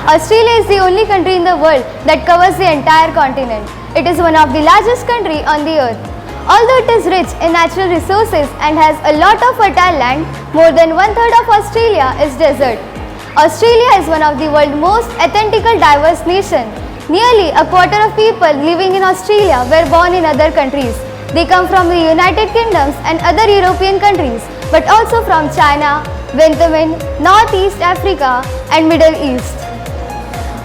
Australia is the only country in the world that covers the entire continent. It is one of the largest countries on the earth. Although it is rich in natural resources and has a lot of fertile land, more than one-third of Australia is desert. Australia is one of the world's most ethnically diverse nations. Nearly a quarter of people living in Australia were born in other countries. They come from the United Kingdom and other European countries, but also from China, Vietnam, Northeast Africa and Middle East.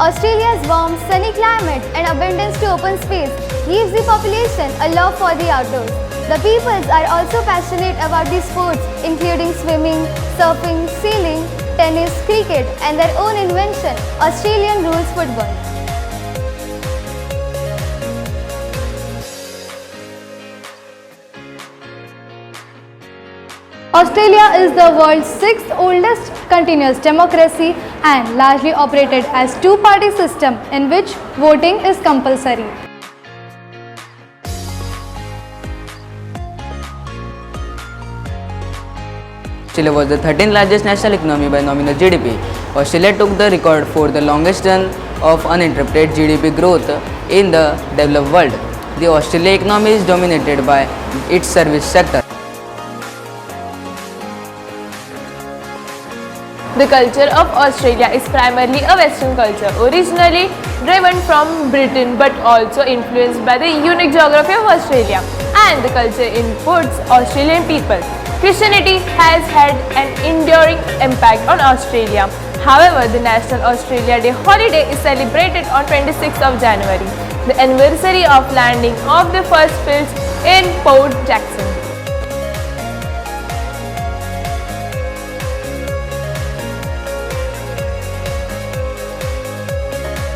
Australia's warm, sunny climate and abundance to open space gives the population a love for the outdoors. The peoples are also passionate about the sports including swimming, surfing, sailing, tennis, cricket and their own invention, Australian rules football. Australia is the world's sixth oldest continuous democracy and largely operated as two-party system in which voting is compulsory. Australia was the 13th largest national economy by nominal GDP. Australia took the record for the longest run of uninterrupted GDP growth in the developed world. The Australian economy is dominated by its service sector. The culture of Australia is primarily a Western culture, originally driven from Britain but also influenced by the unique geography of Australia and the culture inputs Australian people. Christianity has had an enduring impact on Australia. However, the National Australia Day holiday is celebrated on 26th of January, the anniversary of landing of the first fields in Port Jackson.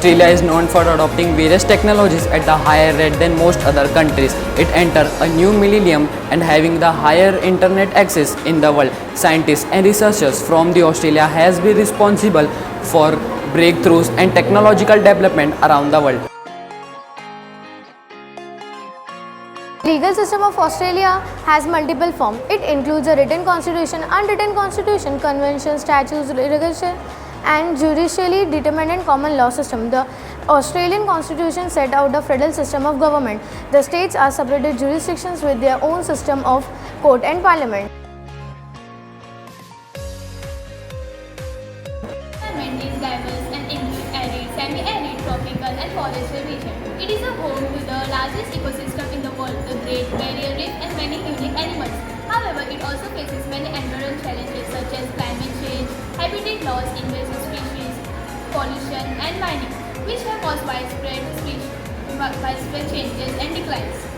Australia is known for adopting various technologies at a higher rate than most other countries. It entered a new millennium and having the higher internet access in the world. Scientists and researchers from the Australia has been responsible for breakthroughs and technological development around the world. The legal system of Australia has multiple forms. It includes a written constitution, unwritten constitution, conventions, statutes, regulation and judicially determined common law system. The Australian constitution set out a federal system of government. The states are separated jurisdictions with their own system of court and parliament. Environment is diverse and includes arid, semi-arid, tropical and forested region. It is a home to the largest ecosystem in the world, the Great Barrier Reef and many unique animals. However, it also faces many environmental challenges such as climate change, habitat loss, invasive species, pollution and mining, which have caused widespread changes and declines.